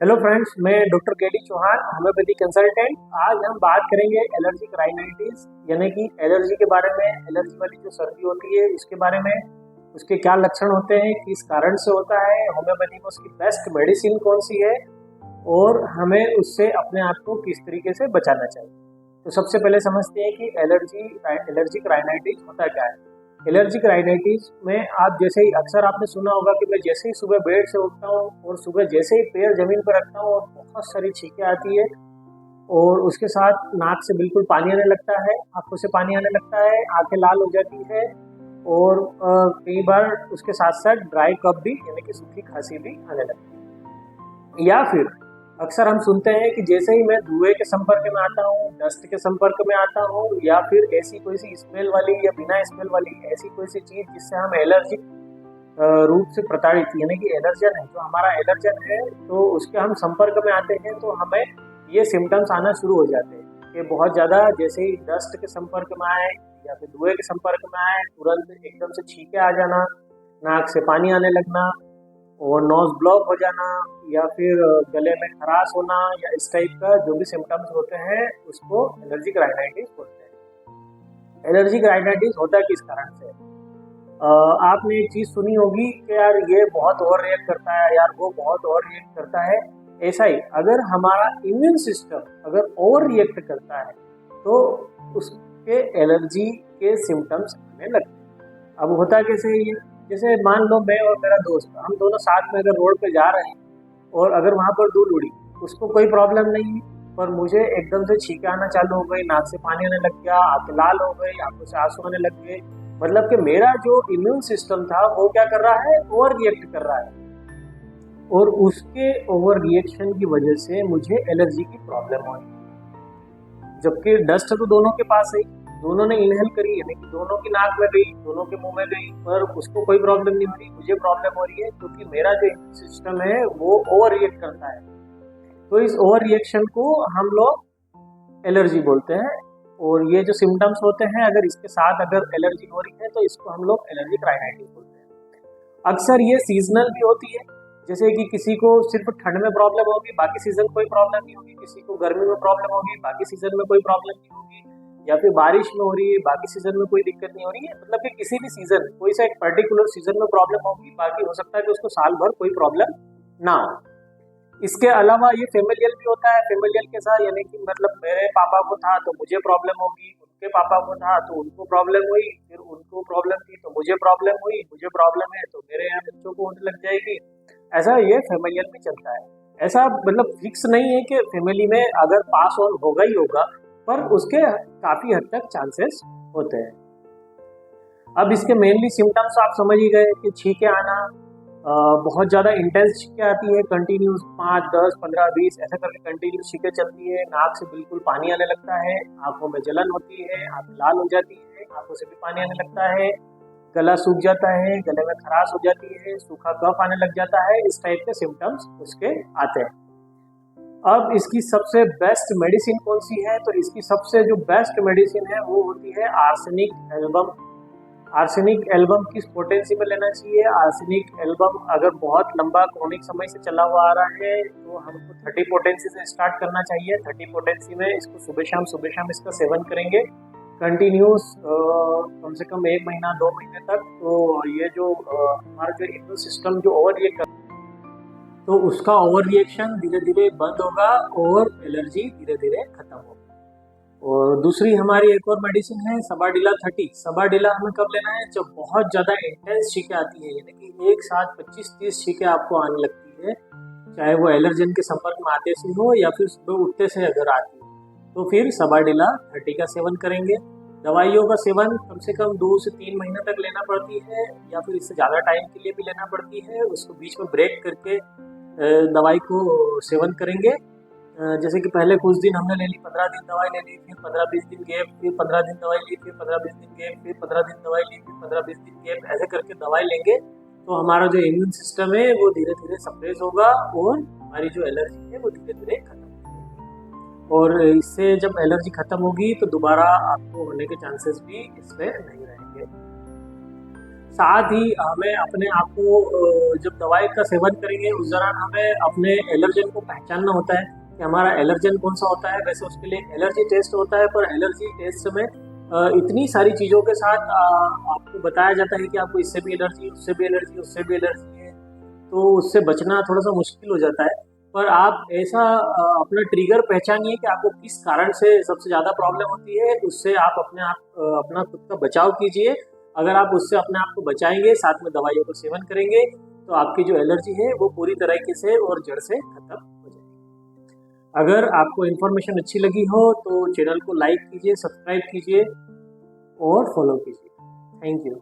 Hello friends, मैं doctor के D Chauhan, homeopathy consultant. आज हम बात करेंगे एलर्जिक राइनाइटिस यानी कि एलर्जी के बारे में। एलर्जी वाली जो सर्दी होती है उसके बारे में, उसके क्या लक्षण होते हैं, किस कारण से होता है, होम्योपैथी में उसकी बेस्ट मेडिसिन कौन सी है और हमें उससे अपने आप को किस तरीके से बचाना चाहिए। तो सबसे पहले समझते हैं कि एलर्जिक राइनाइटिस होता क्या है। एलर्जिक राइनाइटिस में आप जैसे ही अक्सर आपने सुना होगा कि मैं जैसे ही सुबह बेड से उठता हूँ और सुबह जैसे ही पैर जमीन पर रखता हूँ और बहुत सारी छींकें आती है और उसके साथ नाक से बिल्कुल पानी आने लगता है, आंखों से पानी आने लगता है, आंखें लाल हो जाती है और कई बार उसके साथ साथ ड्राई कफ भी यानी कि सूखी खांसी भी आने लगती है। या फिर अक्सर हम सुनते हैं कि जैसे ही मैं धुएं के संपर्क में आता हूँ, डस्ट के संपर्क में आता हूँ या फिर ऐसी कोई सी स्मेल वाली या बिना स्मेल वाली ऐसी कोई सी चीज जिससे हम एलर्जिक रूप से प्रताड़ित यानी कि एलर्जन है, जो हमारा एलर्जन है, तो उसके हम संपर्क में आते हैं तो हमें ये सिम्टम्स आना शुरू हो जाते हैं कि बहुत ज़्यादा जैसे ही डस्ट के संपर्क में आए या फिर धुएं के संपर्क में आए तुरंत एकदम से छींके आ जाना, नाक से पानी आने लगना और नोज ब्लॉक हो जाना या फिर गले में खराश होना या इस टाइप का जो भी सिम्टम्स होते हैं उसको एलर्जिक राइनाइटिस बोलते हैं। एलर्जिक राइनाइटिस होता है किस कारण से? आपने एक चीज सुनी होगी कि यार ये बहुत ओवर रिएक्ट करता है, यार वो बहुत ओवर रिएक्ट करता है। ऐसा ही अगर हमारा इम्यून सिस्टम अगर ओवर रिएक्ट करता है तो उसके एलर्जी के सिम्टम्स आने लगते हैं। अब होता कैसे है ये? जैसे मान लो मैं और मेरा दोस्त, हम दोनों साथ में अगर रोड पे जा रहे हैं और अगर वहां पर धूल उड़ी, उसको कोई प्रॉब्लम नहीं है, पर मुझे एकदम से छींके आना चालू हो गई, नाक से पानी आने लग गया, आंखें लाल हो गई, आंखों से आंसू आने लग गए, मतलब कि मेरा जो इम्यून सिस्टम था वो क्या कर रहा है? ओवर रिएक्ट कर रहा है और उसके ओवर रिएक्शन की वजह से मुझे एलर्जी की प्रॉब्लम हो रही है। जबकि डस्ट तो दोनों के पास है, दोनों ने इनहेल करी यानी कि दोनों की नाक में गई, दोनों के मुंह में गई, पर उसको कोई प्रॉब्लम नहीं हो रही, मुझे प्रॉब्लम हो रही है क्योंकि मेरा जो इम्यून सिस्टम है वो ओवर रिएक्ट करता है। तो इस ओवर रिएक्शन को हम लोग एलर्जी बोलते हैं। और ये जो सिम्टम्स होते हैं, अगर इसके साथ अगर एलर्जी हो रही है तो इसको हम लोग एलर्जिक राइनाइटिस बोलते हैं। अक्सर ये सीजनल भी होती है, जैसे कि किसी को सिर्फ ठंड में प्रॉब्लम होगी, बाकी सीजन कोई प्रॉब्लम नहीं होगी, किसी को गर्मी में प्रॉब्लम होगी, बाकी सीजन में कोई प्रॉब्लम नहीं होगी, या फिर बारिश में हो रही है, बाकी सीजन में कोई दिक्कत नहीं हो रही है। मतलब कि किसी भी सीजन कोई सा एक पर्टिकुलर सीजन में प्रॉब्लम होगी, बाकी हो सकता है कि उसको साल भर कोई प्रॉब्लम ना हो। इसके अलावा ये फेमिलियल भी होता है। फेमिलियल के साथ यानी कि मतलब मेरे पापा को था तो मुझे प्रॉब्लम होगी, उनके पापा को था तो उनको प्रॉब्लम हुई, फिर उनको प्रॉब्लम थी तो मुझे प्रॉब्लम हुई, मुझे प्रॉब्लम है तो मेरे यहाँ बच्चों को होने लग जाएगी। ऐसा ये फेमिलियल में चलता है। ऐसा मतलब फिक्स नहीं है कि फैमिली में अगर पास ऑन होगा ही होगा, पर उसके काफी हद तक चांसेस होते हैं। अब इसके मेनली सिम्टम्स आप समझ ही गए कि छींके आना, बहुत ज़्यादा इंटेंस छींकें आती है, कंटिन्यूस 5, 10, 15, 20 ऐसा करके कंटिन्यूस छींकें चलती है, नाक से बिल्कुल पानी आने लगता है, आंखों में जलन होती है, आंखें लाल हो जाती है, आंखों से भी पानी आने लगता है, गला सूख जाता है, गले में खराश हो जाती है, सूखा कफ आने लग जाता है। इस टाइप के सिम्टम्स उसके आते हैं। अब इसकी सबसे बेस्ट मेडिसिन कौन सी है? तो इसकी सबसे जो बेस्ट मेडिसिन है वो होती है आर्सेनिक एल्बम। आर्सेनिक एल्बम किस पोटेंसी में लेना चाहिए? आर्सेनिक एल्बम अगर बहुत लंबा क्रोनिक समय से चला हुआ आ रहा है तो हमको 30 पोटेंसी से स्टार्ट करना चाहिए। 30 पोटेंसी में इसको सुबह शाम इसका सेवन करेंगे कंटिन्यूस कम से कम 1 महीना 2 महीने तक। तो ये जो हमारा जो इम्यून सिस्टम जो ओवर रिएक्ट कर, तो उसका ओवर रिएक्शन धीरे धीरे बंद होगा और एलर्जी धीरे धीरे खत्म होगी। और दूसरी हमारी एक और मेडिसिन है सबाडिला 30। सबाडिला हमें कब लेना है? जब बहुत ज़्यादा इंटेंस छींकें आती है, यानी कि एक साथ 25-30 छींकें आपको आने लगती है, चाहे वो एलर्जन के संपर्क में आते से हो या फिर सुबह उठते से अगर आती है, तो फिर सबाडिला 30 का सेवन करेंगे। दवाइयों का सेवन कम से कम 2 से 3 महीने तक लेना पड़ती है या फिर इससे ज़्यादा टाइम के लिए भी लेना पड़ती है। उसको बीच में ब्रेक करके दवाई को सेवन करेंगे। जैसे कि पहले कुछ दिन हमने ले ली, 15 दिन दवाई ले ली, फिर 15-20 दिन गैप, फिर 15 दिन दवाई ली, फिर 15-20 दिन गैप, फिर 15 दिन दवाई ली, फिर 15-20 दिन गैप, ऐसे करके दवाई लेंगे तो हमारा जो इम्यून सिस्टम है वो धीरे धीरे सप्रेस होगा और हमारी जो एलर्जी है वो धीरे धीरे खत्म होगी। और इससे जब एलर्जी खत्म होगी तो दोबारा आपको होने के चांसेस भी इसमें नहीं रहेंगे। साथ ही हमें अपने आप को जब दवाई का सेवन करेंगे उस दौरान हमें अपने एलर्जन को पहचानना होता है कि हमारा एलर्जन कौन सा होता है। वैसे उसके लिए एलर्जी टेस्ट होता है, पर एलर्जी टेस्ट में इतनी सारी चीज़ों के साथ आपको बताया जाता है कि आपको इससे भी एलर्जी, उससे भी एलर्जी, उससे भी एलर्जी है, तो उससे बचना थोड़ा सा मुश्किल हो जाता है। पर आप ऐसा अपना ट्रिगर पहचानिए कि आपको किस कारण से सबसे ज़्यादा प्रॉब्लम होती है, उससे आप अपना खुद का बचाव कीजिए। अगर आप उससे अपने आप को बचाएंगे, साथ में दवाइयों का सेवन करेंगे, तो आपकी जो एलर्जी है वो पूरी तरीके से और जड़ से खत्म हो जाएगी। अगर आपको इन्फॉर्मेशन अच्छी लगी हो तो चैनल को लाइक कीजिए, सब्सक्राइब कीजिए और फॉलो कीजिए। Thank you.